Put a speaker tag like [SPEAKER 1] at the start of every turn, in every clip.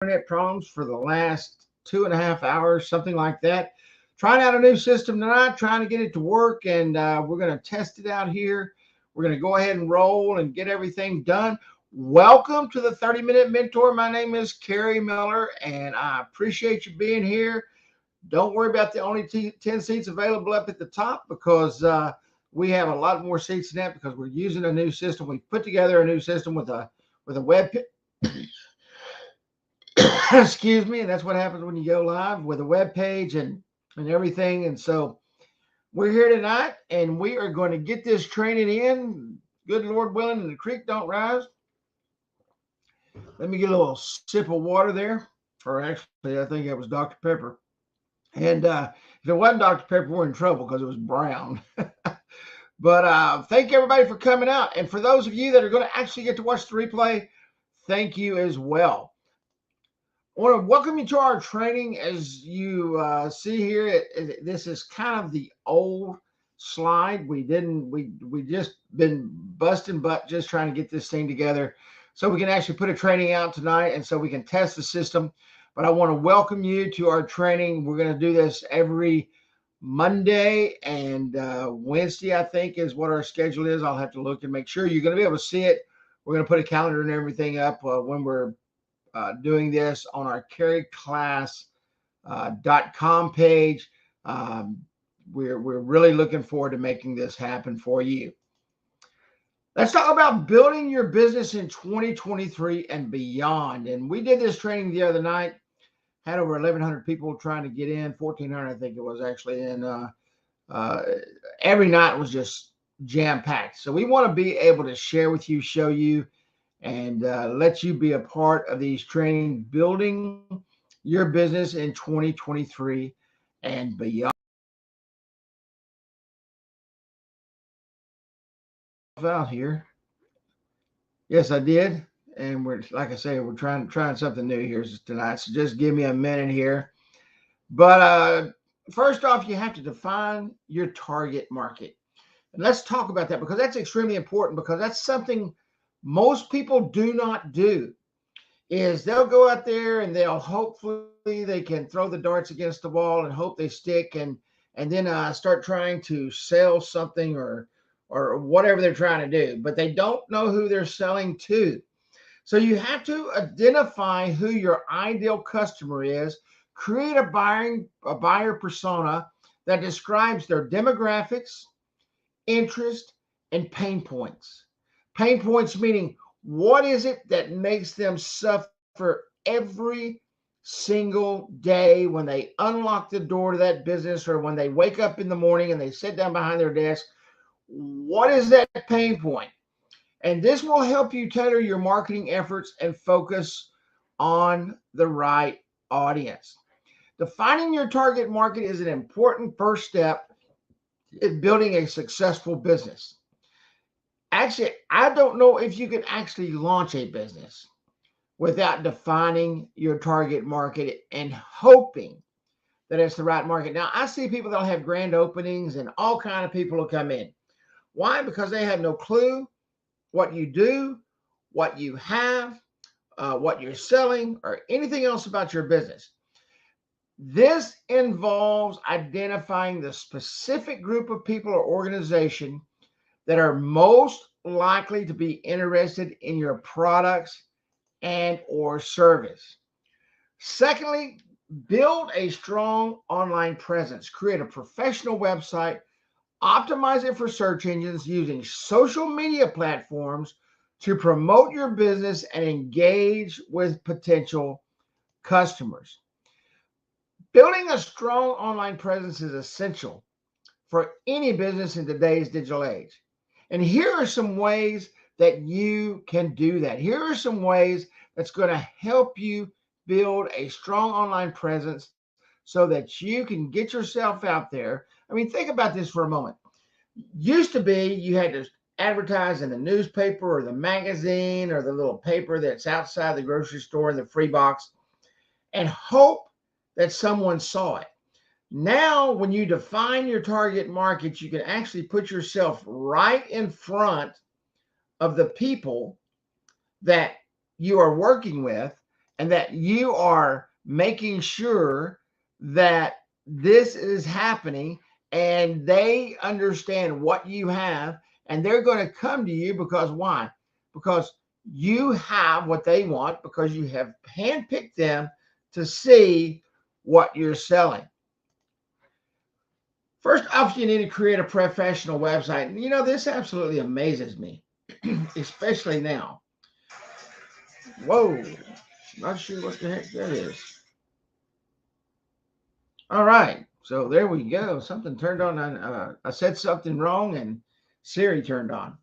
[SPEAKER 1] internet problems for the last 2.5 hours, something like that. Trying out a new system tonight, trying to get it to work, and we're going to test it out here. We're going to go ahead and roll and get everything done. Welcome to the 30-Minute Mentor. My name is Kerry Miller, and I appreciate you being here. Don't worry about the only 10 seats available up at the top because we have a lot more seats than that because we're using a new system. We put together a new system with a web excuse me, and that's what happens when you go live with a web page and everything. And so we're here tonight, and we are going to get this training in. Good Lord willing, and the creek don't rise. Let me get a little sip of water there, or actually, I think it was Dr. Pepper. And if it wasn't Dr. Pepper, we're in trouble because it was brown. But thank everybody for coming out, and for those of you that are going to actually get to watch the replay, thank you as well. I want to welcome you to our training. As you see here, this is kind of the old slide. We just been busting butt just trying to get this thing together so we can actually put a training out tonight and so we can test the system. But I want to welcome you to our training. We're going to do this every Monday and Wednesday, I think, is what our schedule is. I'll have to look and make sure you're going to be able to see it. We're going to put a calendar and everything up when we're doing this on our carryclass.com page. We're really looking forward to making this happen for you. Let's talk about building your business in 2023 and beyond. And we did this training the other night. Had over 1,100 people trying to get in. 1,400, I think it was actually. And every night was just jam-packed. So we want to be able to share with you, show you, and let you be a part of these training, building your business in 2023 and beyond. Out here, yes, I did, and we're like I say, we're trying something new here tonight. So just give me a minute here. But first off, you have to define your target market, and let's talk about that because that's extremely important because that's something most people do not do. Is they'll go out there and they'll hopefully they can throw the darts against the wall and hope they stick and then start trying to sell something or whatever they're trying to do, but they don't know who they're selling to. So you have to identify who your ideal customer is, create a buyer persona that describes their demographics, interest, and pain points. Pain points meaning what is it that makes them suffer every single day when they unlock the door to that business or when they wake up in the morning and they sit down behind their desk? What is that pain point? And this will help you tailor your marketing efforts and focus on the right audience. Defining your target market is an important first step in building a successful business. Actually, I don't know if you can actually launch a business without defining your target market and hoping that it's the right market. Now, I see people that'll have grand openings and all kind of people will come in. Why? Because they have no clue what you do, what you have, what you're selling, or anything else about your business. This involves identifying the specific group of people or organization that are most likely to be interested in your products and or service. Secondly, build a strong online presence. Create a professional website. Optimize it for search engines using social media platforms to promote your business and engage with potential customers. Building a strong online presence is essential for any business in today's digital age. And here are some ways that you can do that. Here are some ways that's going to help you build a strong online presence so that you can get yourself out there. I mean, think about this for a moment. Used to be you had to advertise in the newspaper or the magazine or the little paper that's outside the grocery store in the free box and hope that someone saw it. Now, when you define your target market, you can actually put yourself right in front of the people that you are working with and that you are making sure that this is happening and they understand what you have, and they're going to come to you because why? Because you have what they want, because you have handpicked them to see what you're selling. First off, you need to create a professional website. And this absolutely amazes me, especially now. Whoa, not sure what the heck that is. All right, so there we go. Something turned on. I said something wrong, and Siri turned on.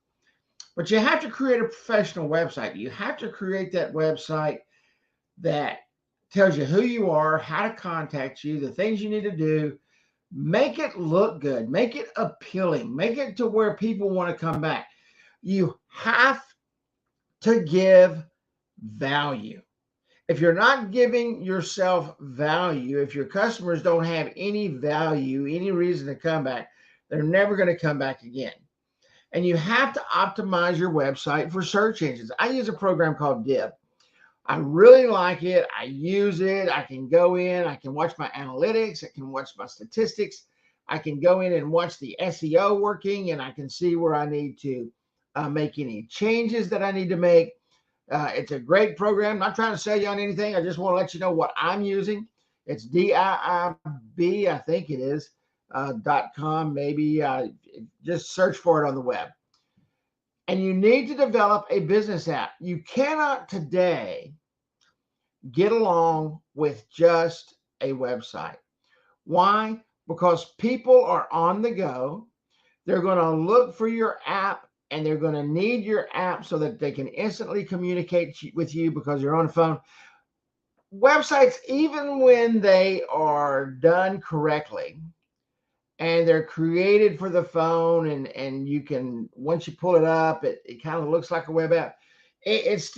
[SPEAKER 1] But you have to create a professional website. You have to create that website that tells you who you are, how to contact you, the things you need to do. Make it look good, make it appealing, make it to where people want to come back. You have to give value. If you're not giving yourself value, if your customers don't have any value, any reason to come back, they're never going to come back again. And you have to optimize your website for search engines. I use a program called Dib. I really like it. I use it. I can go in, I can watch my analytics, I can watch my statistics. I can go in and watch the SEO working, and I can see where I need to make any changes that I need to make. It's a great program. I'm not trying to sell you on anything. I just want to let you know what I'm using. It's DIIB, I think it is, .com, maybe. Just search for it on the web. And you need to develop a business app. You cannot today get along with just a website. Why? Because people are on the go. They're going to look for your app, and they're going to need your app so that they can instantly communicate with you because you're on the phone. Websites, even when they are done correctly and they're created for the phone, and you can, once you pull it up, it kind of looks like a web app. It's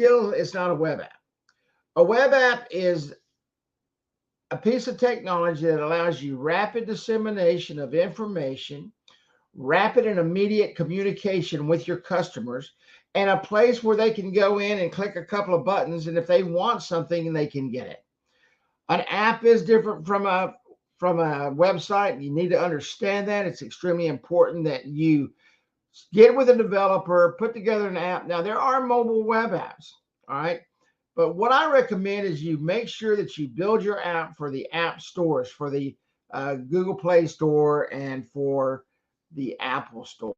[SPEAKER 1] not a web app. A web app is a piece of technology that allows you rapid dissemination of information, rapid and immediate communication with your customers, and a place where they can go in and click a couple of buttons, and if they want something, they can get it. An app is different from a website. You need to understand that. It's extremely important that you get with a developer, put together an app. Now, there are mobile web apps, all right? But what I recommend is you make sure that you build your app for the app stores, for the Google Play Store and for the Apple Store.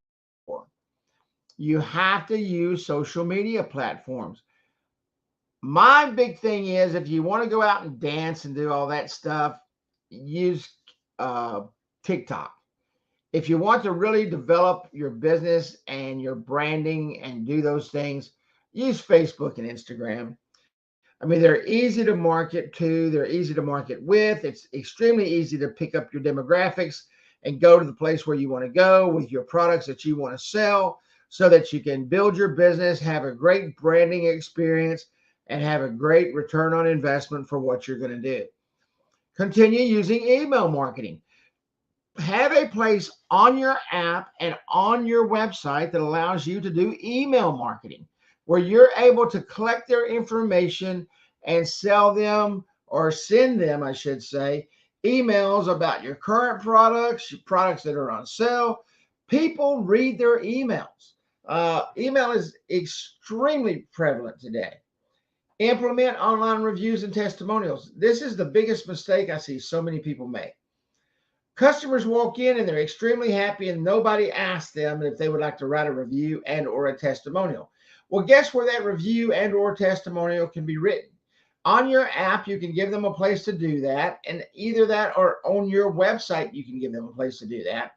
[SPEAKER 1] You have to use social media platforms. My big thing is, if you want to go out and dance and do all that stuff, use TikTok. If you want to really develop your business and your branding and do those things, use Facebook and Instagram. I mean, they're easy to market to, they're easy to market with. It's extremely easy to pick up your demographics and go to the place where you want to go with your products that you want to sell, so that you can build your business, have a great branding experience, and have a great return on investment for what you're going to do. Continue using email marketing. Have a place on your app and on your website that allows you to do email marketing, where you're able to collect their information and sell them, or send them, I should say, emails about your current products, your products that are on sale. People read their emails. Email is extremely prevalent today. Implement online reviews and testimonials. This is the biggest mistake I see so many people make. Customers walk in and they're extremely happy, and nobody asks them if they would like to write a review and or a testimonial. Well, guess where that review and or testimonial can be written? On your app, you can give them a place to do that, and either that or on your website, you can give them a place to do that.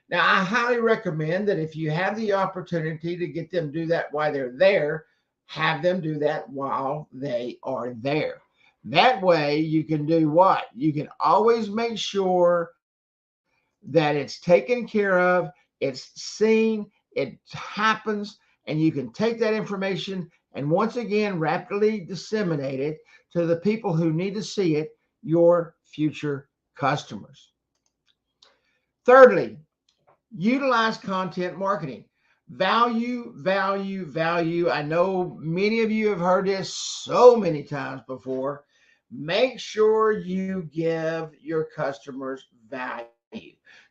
[SPEAKER 1] Now, I highly recommend that if you have the opportunity to get them to do that while they're there, have them do that while they are there. That way you can do what? You can always make sure that it's taken care of, it's seen, it happens, and you can take that information and once again rapidly disseminate it to the people who need to see it, your future customers. Thirdly, utilize content marketing. Value, value, value. I know many of you have heard this so many times before. Make sure you give your customers value.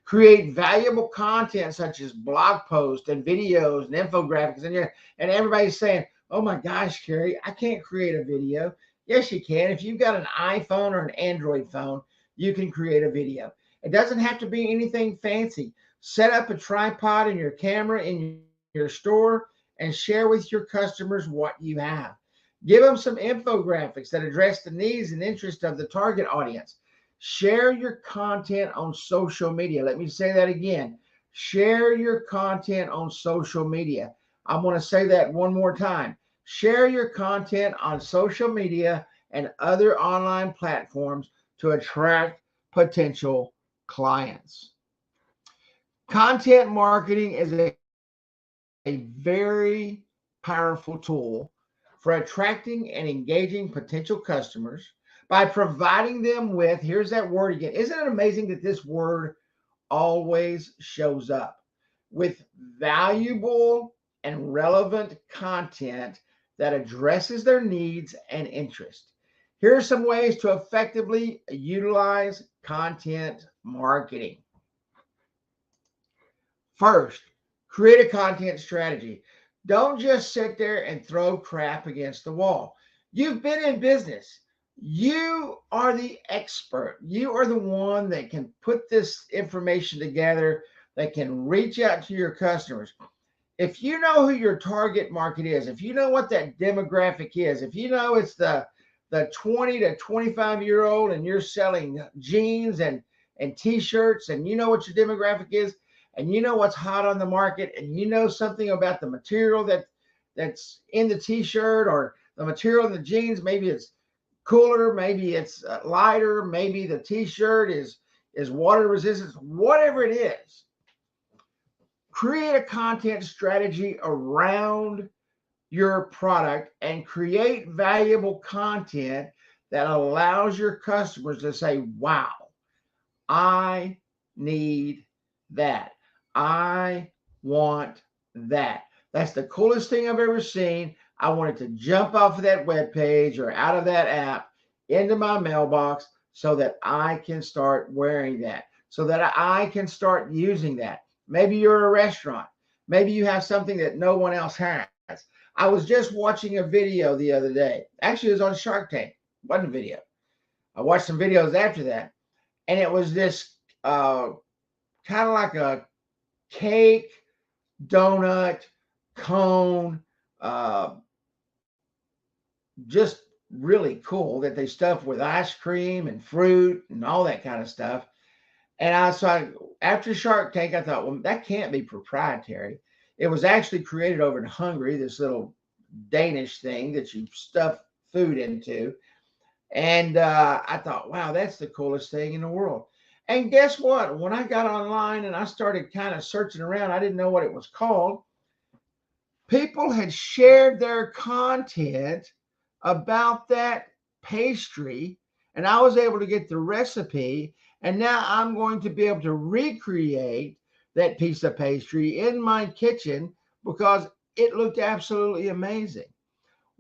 [SPEAKER 1] Create valuable content such as blog posts and videos and infographics. And everybody's saying, oh my gosh, Carrie, I can't create a video. Yes, you can. If you've got an iPhone or an Android phone, you can create a video. It doesn't have to be anything fancy. Set up a tripod and your camera in your store and share with your customers what you have. Give them some infographics that address the needs and interests of the target audience. Share your content on social media. Let me say that again. Share your content on social media. I'm going to say that one more time. Share your content on social media and other online platforms to attract potential clients. Content marketing is a very powerful tool for attracting and engaging potential customers by providing them with, here's that word again. Isn't it amazing that this word always shows up? With valuable and relevant content that addresses their needs and interests. Here are some ways to effectively utilize content marketing. First, create a content strategy. Don't just sit there and throw crap against the wall. You've been in business. You are the expert. You are the one that can put this information together, that can reach out to your customers. If you know who your target market is, if you know what that demographic is, if you know it's the 20 to 25-year-old and you're selling jeans and t-shirts, and you know what your demographic is, and you know what's hot on the market, and you know something about the material that's in the t-shirt or the material in the jeans, maybe it's cooler, maybe it's lighter, maybe the t-shirt is water resistant, whatever it is. Create a content strategy around your product and create valuable content that allows your customers to say, wow, I need that. I want that. That's the coolest thing I've ever seen. I want it to jump off of that web page or out of that app into my mailbox so that I can start wearing that, so that I can start using that. Maybe you're a restaurant. Maybe you have something that no one else has. I was just watching a video the other day. Actually, it was on Shark Tank. It wasn't a video. I watched some videos after that, and it was this kind of like a cake, donut, cone, just really cool that they stuffed with ice cream and fruit and all that kind of stuff. And after Shark Tank, I thought, well, that can't be proprietary. It was actually created over in Hungary, this little Danish thing that you stuff food into. And I thought, wow, that's the coolest thing in the world. And guess what? When I got online and I started kind of searching around, I didn't know what it was called. People had shared their content about that pastry, and I was able to get the recipe. And now I'm going to be able to recreate that piece of pastry in my kitchen because it looked absolutely amazing.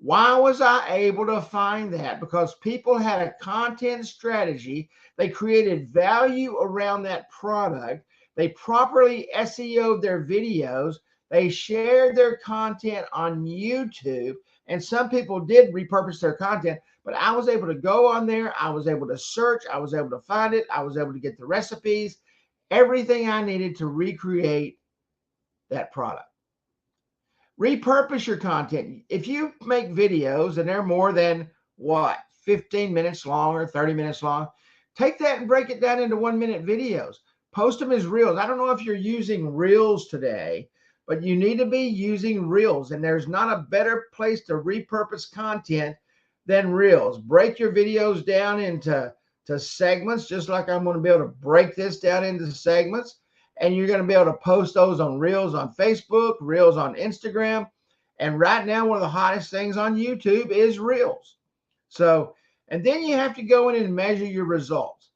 [SPEAKER 1] Why was I able to find that? Because people had a content strategy. They created value around that product. They properly SEO'd their videos. They shared their content on YouTube. And some people did repurpose their content, but I was able to go on there. I was able to search. I was able to find it. I was able to get the recipes, everything I needed to recreate that product. Repurpose your content. If you make videos and they're more than 15 minutes long or 30 minutes long, take that and break it down into 1-minute videos. Post them as reels. I don't know if you're using reels today, but you need to be using reels. And there's not a better place to repurpose content than reels. Break your videos down into segments, just like I'm going to be able to break this down into segments. And you're going to be able to post those on reels on Facebook, reels on Instagram. And right now, one of the hottest things on YouTube is reels. So, and then you have to go in and measure your results.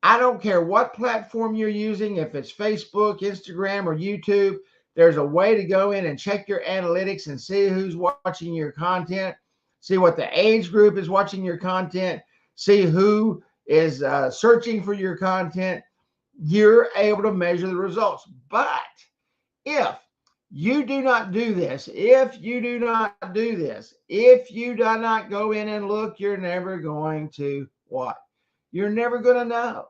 [SPEAKER 1] I don't care what platform you're using, if it's Facebook, Instagram, or YouTube. There's a way to go in and check your analytics and see who's watching your content, see what the age group is watching your content, see who is searching for your content. You're able to measure the results. But if you do not do this, if you do not do this, if you do not go in and look, you're never going to what? You're never going to know.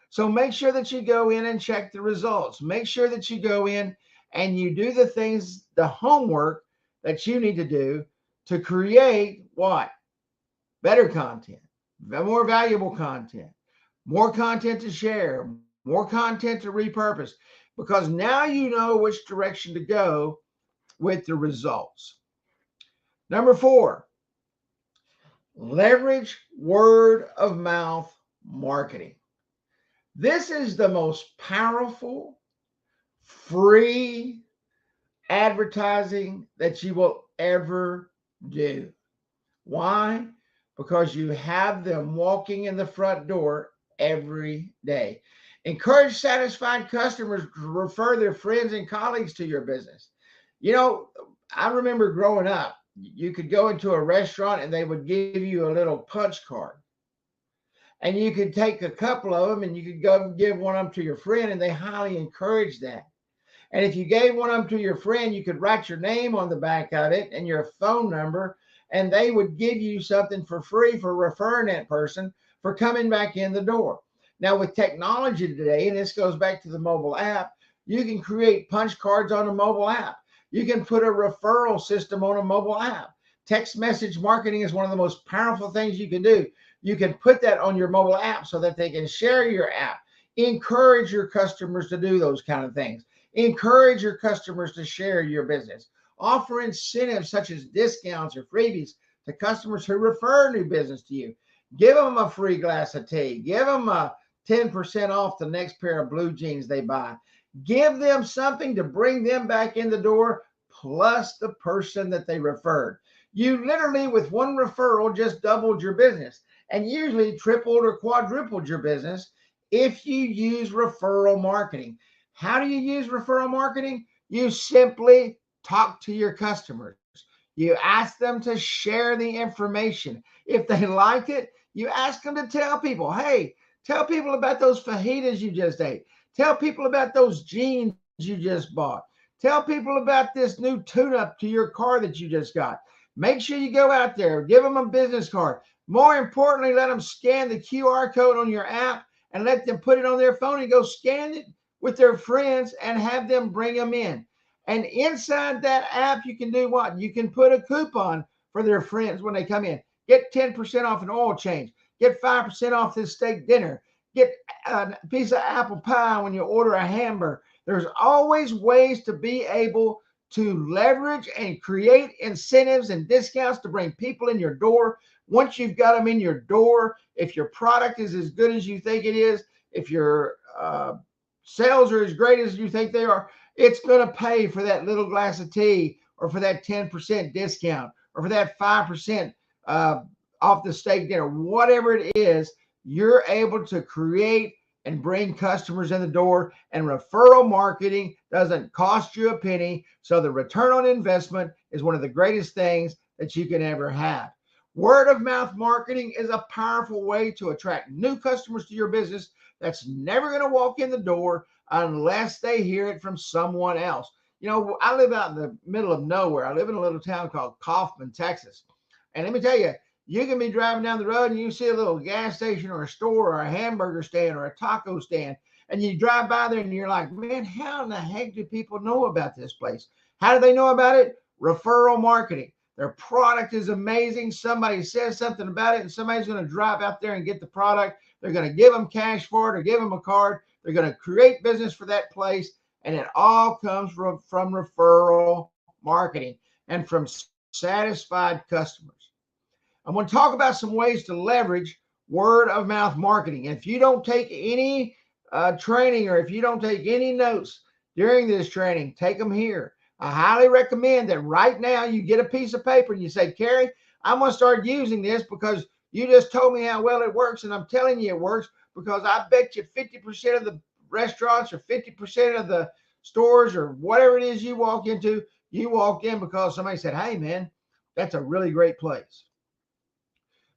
[SPEAKER 1] So make sure that you go in and check the results. Make sure that you go in and you do the things, the homework that you need to do to create what? Better content, more valuable content, more content to share, more content to repurpose, because now you know which direction to go with the results. Number 4, leverage word of mouth marketing. This is the most powerful, free advertising that you will ever do. Why? Because you have them walking in the front door every day. Encourage satisfied customers to refer their friends and colleagues to your business. You know, I remember growing up, you could go into a restaurant and they would give you a little punch card. And you could take a couple of them and you could go give one of them to your friend, and they highly encourage that. And if you gave one of them to your friend, you could write your name on the back of it and your phone number, and they would give you something for free for referring that person for coming back in the door. Now, with technology today, and this goes back to the mobile app, you can create punch cards on a mobile app. You can put a referral system on a mobile app. Text message marketing is one of the most powerful things you can do. You can put that on your mobile app so that they can share your app. Encourage your customers to do those kind of things. Encourage your customers to share your business. Offer incentives such as discounts or freebies to customers who refer new business to you. Give them a free glass of tea. Give them a 10% off the next pair of blue jeans they buy. Give them something to bring them back in the door, plus the person that they referred. You literally, with one referral, just doubled your business, and usually tripled or quadrupled your business if you use referral marketing. How do you use referral marketing? You simply talk to your customers. You ask them to share the information. If they like it, you ask them to tell people, hey, tell people about those fajitas you just ate. Tell people about those jeans you just bought. Tell people about this new tune-up to your car that you just got. Make sure you go out there, give them a business card. More importantly, let them scan the QR code on your app and let them put it on their phone and go scan it with their friends and have them bring them in. And inside that app, you can do what? You can put a coupon for their friends when they come in. Get 10% off an oil change. Get 5% off this steak dinner. Get a piece of apple pie when you order a hamburger. There's always ways to be able to leverage and create incentives and discounts to bring people in your door. Once you've got them in your door, if your product is as good as you think it is, if your sales are as great as you think they are, it's going to pay for that little glass of tea, or for that 10% discount, or for that 5% off the steak dinner. Whatever it is, you're able to create and bring customers in the door, and referral marketing doesn't cost you a penny. So the return on investment is one of the greatest things that you can ever have. Word of mouth marketing is a powerful way to attract new customers to your business that's never going to walk in the door unless they hear it from someone else. You know, I live out in the middle of nowhere. I live in a little town called Kaufman, Texas. And let me tell you, you can be driving down the road and you see a little gas station or a store or a hamburger stand or a taco stand, and you drive by there and you're like, man, how in the heck do people know about this place? How do they know about it? Referral marketing. Their product is amazing. Somebody says something about it, and somebody's going to drive out there and get the product. They're going to give them cash for it or give them a card. They're going to create business for that place. And it all comes from referral marketing and from satisfied customers. I'm going to talk about some ways to leverage word of mouth marketing. If you don't take any training, or if you don't take any notes during this training, take them here. I highly recommend that right now you get a piece of paper and you say, Carrie, I'm going to start using this because you just told me how well it works. And I'm telling you it works because I bet you 50% of the restaurants or 50% of the stores or whatever it is you walk into, you walk in because somebody said, hey, man, that's a really great place.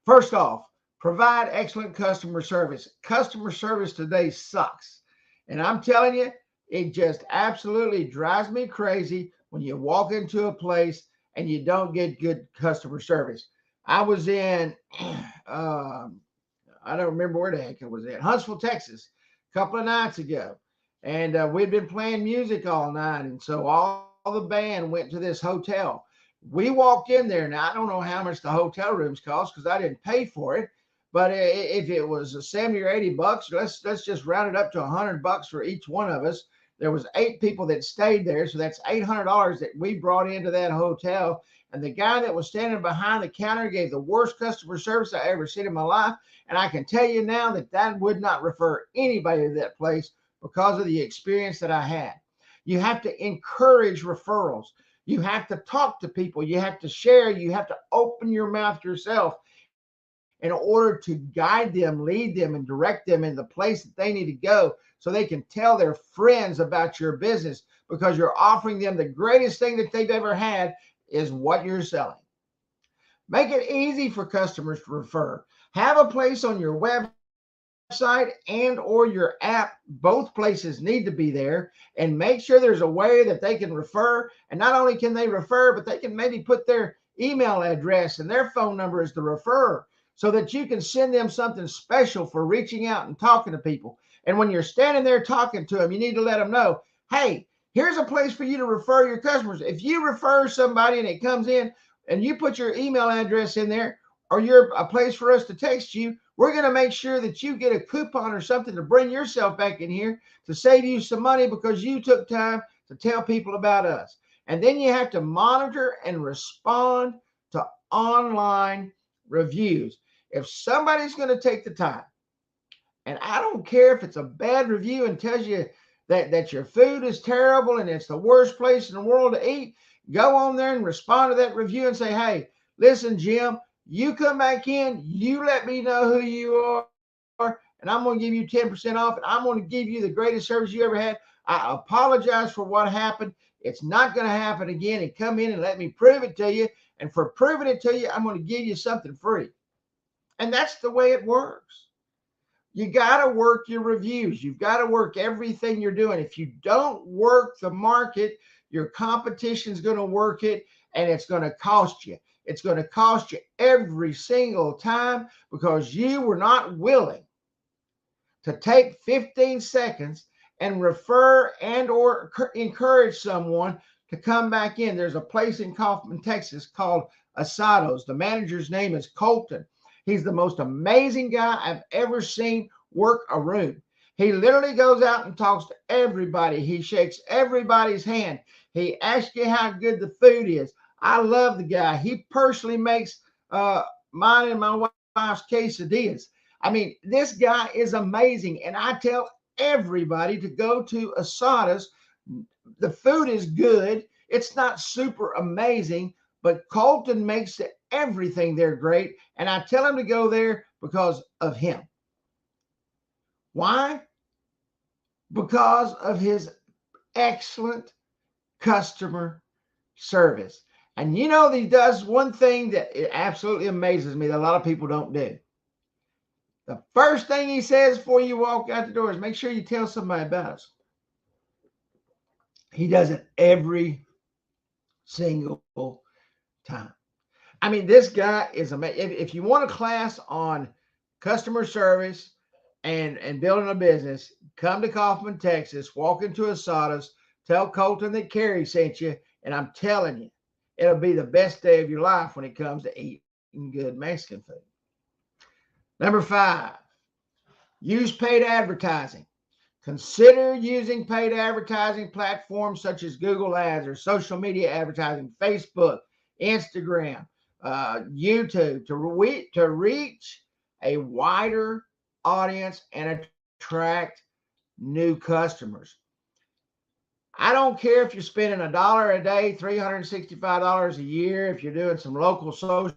[SPEAKER 1] First off, provide excellent customer service. Customer service today sucks. And I'm telling you, it just absolutely drives me crazy when you walk into a place and you don't get good customer service. I was in, I don't remember where the heck I was at, Huntsville, Texas, a couple of nights ago. And we'd been playing music all night. And so all the band went to this hotel. We walked in there. Now, I don't know how much the hotel rooms cost because I didn't pay for it. But if it was 70 or 80 bucks, let's just round it up to $100 for each one of us. There was 8 people that stayed there. So that's $800 that we brought into that hotel. And the guy that was standing behind the counter gave the worst customer service I ever seen in my life. And I can tell you now that that would not refer anybody to that place because of the experience that I had. You have to encourage referrals. You have to talk to people. You have to share. You have to open your mouth yourself in order to guide them, lead them, and direct them in the place that they need to go so they can tell their friends about your business because you're offering them the greatest thing that they've ever had is what you're selling. Make it easy for customers to refer. Have a place on your website and or your app. Both places need to be there, and make sure there's a way that they can refer. And not only can they refer, but they can maybe put their email address and their phone number as the referrer so that you can send them something special for reaching out and talking to people. And when you're standing there talking to them, you need to let them know, hey, here's a place for you to refer your customers. If you refer somebody and it comes in and you put your email address in there, or you're a place for us to text you, we're going to make sure that you get a coupon or something to bring yourself back in here to save you some money because you took time to tell people about us. And then you have to monitor and respond to online reviews. If somebody's going to take the time, and I don't care if it's a bad review and tells you that your food is terrible and it's the worst place in the world to eat, go on there and respond to that review and say, hey, listen, Jim, you come back in, you let me know who you are, and I'm going to give you 10% off, and I'm going to give you the greatest service you ever had. I apologize for what happened. It's not going to happen again. And come in and let me prove it to you. And for proving it to you, I'm going to give you something free. And that's the way it works. You got to work your reviews. You've got to work everything you're doing. If you don't work the market, your competition's going to work it, and it's going to cost you. It's going to cost you every single time because you were not willing to take 15 seconds and refer and or encourage someone to come back in. There's a place in Kaufman, Texas called Asados. The manager's name is Colton. He's the most amazing guy I've ever seen work a room. He literally goes out and talks to everybody. He shakes everybody's hand. He asks you how good the food is. I love the guy. He personally makes mine and my wife's quesadillas. I mean, this guy is amazing. And I tell everybody to go to Asadas. The food is good. It's not super amazing, but Colton makes everything there great. And I tell him to go there because of him. Why? Because of his excellent customer service. And you know, he does one thing that it absolutely amazes me that a lot of people don't do. The first thing he says before you walk out the door is make sure you tell somebody about us. He does it every single time. I mean, this guy is amazing. If you want a class on customer service and building a business, come to Kaufman, Texas, walk into Asadas, tell Colton that Carrie sent you, and I'm telling you, it'll be the best day of your life when it comes to eating good Mexican food. Number 5, use paid advertising. Consider using paid advertising platforms such as Google Ads or social media advertising, Facebook, Instagram, YouTube to reach a wider audience and attract new customers. I don't care if you're spending $1 a day, $365 a year, if you're doing some local social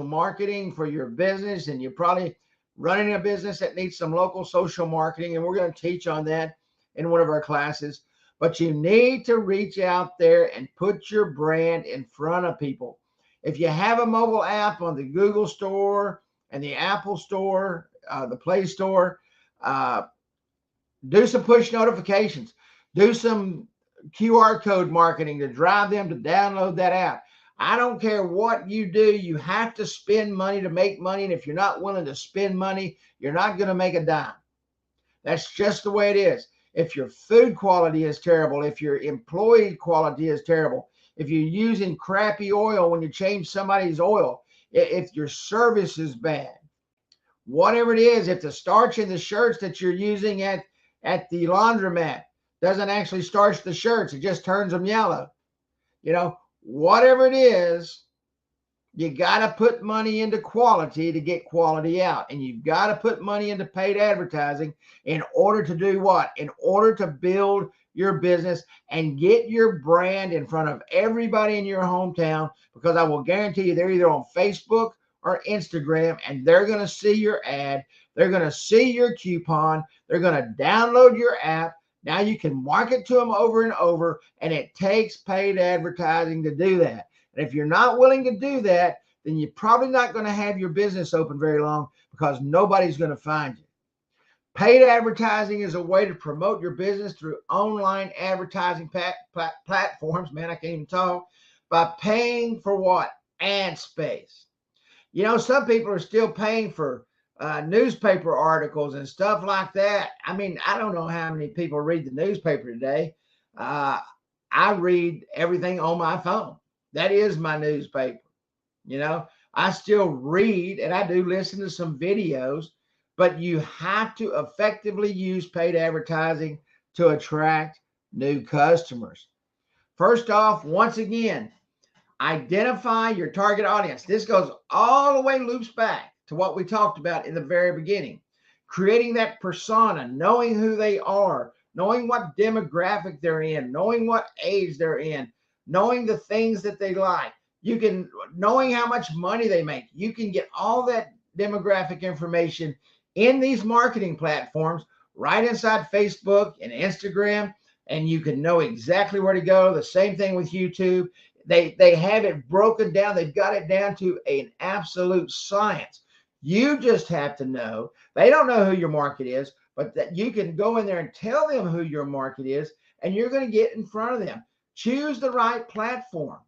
[SPEAKER 1] marketing for your business, and you're probably running a business that needs some local social marketing, and we're going to teach on that in one of our classes. but you need to reach out there and put your brand in front of people. If you have a mobile app on the Google Store and the Apple Store, the Play Store, uh, do some push notifications, do some QR code marketing to drive them to download that app. I don't care what you do, you have to spend money to make money. And if you're not willing to spend money, you're not going to make a dime. That's just the way it is. If your food quality is terrible, if your employee quality is terrible, if you're using crappy oil when you change somebody's oil, if your service is bad, whatever it is, if the starch in the shirts that you're using at the laundromat doesn't actually starch the shirts, it just turns them yellow. Whatever it is, you got to put money into quality to get quality out. And you've got to put money into paid advertising in order to do what? In order to build your business and get your brand in front of everybody in your hometown, because I will guarantee you they're either on Facebook or Instagram, and they're going to see your ad. They're going to see your coupon. They're going to download your app. Now you can market to them over and over, and it takes paid advertising to do that. And if you're not willing to do that, then you're probably not going to have your business open very long, because nobody's going to find you. Paid advertising is a way to promote your business through online advertising platforms. Man, I can't even talk. By paying for what? Ad space. Some people are still paying for newspaper articles and stuff like that. I mean, I don't know how many people read the newspaper today. I read everything on my phone. That is my newspaper. I still read, and I do listen to some videos, but you have to effectively use paid advertising to attract new customers. First off, once again, identify your target audience. This goes all the way, loops back to what we talked about in the very beginning. Creating that persona, knowing who they are, knowing what demographic they're in, knowing what age they're in, knowing the things that they like. Knowing how much money they make. You can get all that demographic information in these marketing platforms right inside Facebook and Instagram, and you can know exactly where to go. The same thing with YouTube. They have it broken down. They've got it down to an absolute science. You just have to know. They don't know who your market is, but that you can go in there and tell them who your market is, and you're going to get in front of them. Choose the right platform.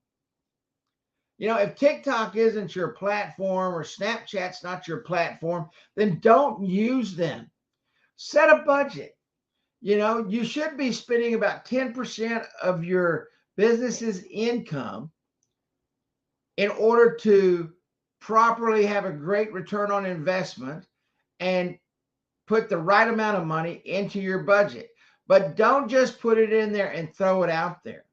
[SPEAKER 1] If TikTok isn't your platform or Snapchat's not your platform, then don't use them. Set a budget. You should be spending about 10% of your business's income in order to properly have a great return on investment and put the right amount of money into your budget. But don't just put it in there and throw it out there.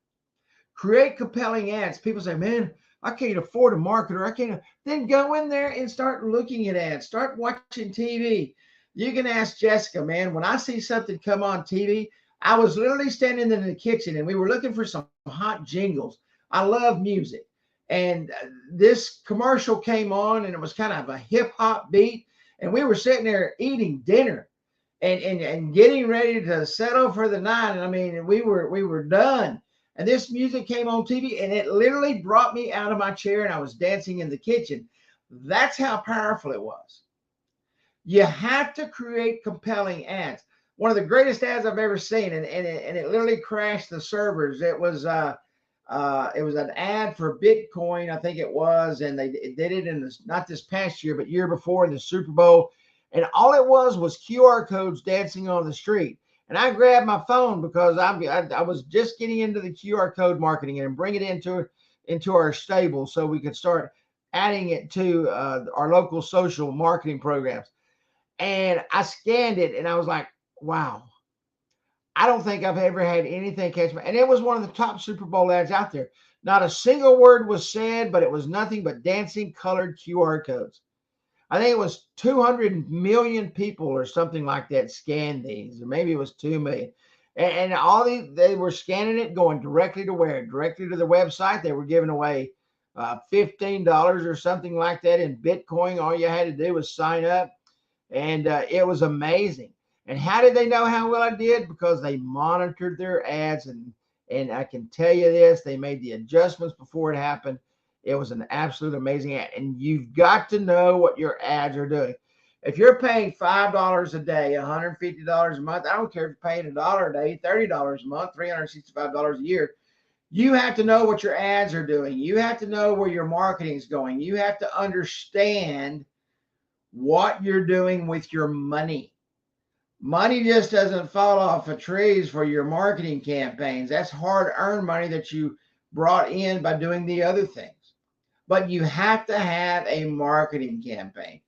[SPEAKER 1] Create compelling ads. People say, man, I can't afford a marketer. I can't. Then go in there and start looking at ads. Start watching TV. You can ask Jessica, man, when I see something come on TV, I was literally standing in the kitchen and we were looking for some hot jingles. I love music. And this commercial came on and it was kind of a hip hop beat. And we were sitting there eating dinner and getting ready to settle for the night. And I mean, we were done. And this music came on TV and it literally brought me out of my chair and I was dancing in the kitchen. That's how powerful it was. You have to create compelling ads. One of the greatest ads I've ever seen, and it literally crashed the servers. It was an ad for Bitcoin, I think it was, and they did it in not this past year, but year before in the Super Bowl. And all it was QR codes dancing on the street. And I grabbed my phone because I was just getting into the QR code marketing and bring it into our stable so we could start adding it to our local social marketing programs. And I scanned it and I was like, wow, I don't think I've ever had anything catch me. And it was one of the top Super Bowl ads out there. Not a single word was said, but it was nothing but dancing colored QR codes. I think it was 200 million people or something like that scanned these, or maybe it was 2 million. And they were scanning it, going directly to where? Directly to the website. They were giving away $15 or something like that in Bitcoin. All you had to do was sign up. And it was amazing. And how did they know how well I did? Because they monitored their ads, and I can tell you this, they made the adjustments before it happened. It was an absolute amazing ad. And you've got to know what your ads are doing. If you're paying $5 a day, $150 a month, I don't care if you're paying $1 a day, $30 a month, $365 a year. You have to know what your ads are doing. You have to know where your marketing is going. You have to understand what you're doing with your money. Money just doesn't fall off of trees for your marketing campaigns. That's hard-earned money that you brought in by doing the other things. But you have to have a marketing campaign.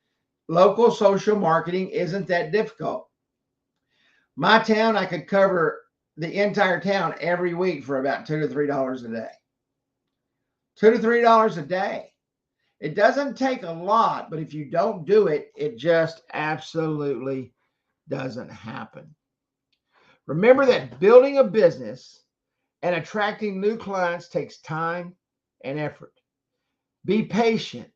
[SPEAKER 1] Local social marketing isn't that difficult. My town, I could cover the entire town every week for about $2 to $3 a day. $2 to $3 a day. It doesn't take a lot, but if you don't do it, it just absolutely doesn't happen. Remember that building a business and attracting new clients takes time and effort. Be patient,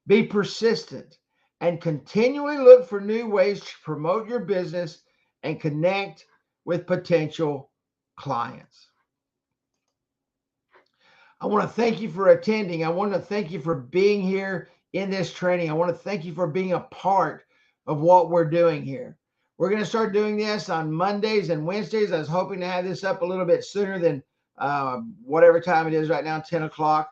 [SPEAKER 1] be persistent, and continually look for new ways to promote your business and connect with potential clients. I want to thank you for attending. I want to thank you for being here in this training. I want to thank you for being a part of what we're doing here. We're going to start doing this on Mondays and Wednesdays. I was hoping to have this up a little bit sooner than whatever time it is right now, 10 o'clock.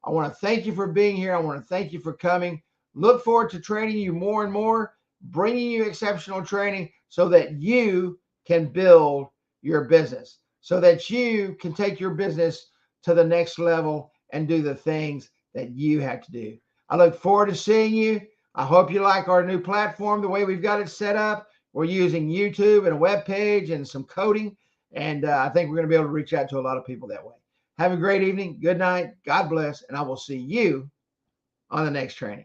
[SPEAKER 1] I want to thank you for being here. I want to thank you for coming. Look forward to training you more and more, bringing you exceptional training so that you can build your business, so that you can take your business to the next level and do the things that you have to do. I look forward to seeing you. I hope you like our new platform, the way we've got it set up. We're using YouTube and a web page and some coding, and I think we're going to be able to reach out to a lot of people that way. Have a great evening. Good night. God bless, and I will see you on the next training.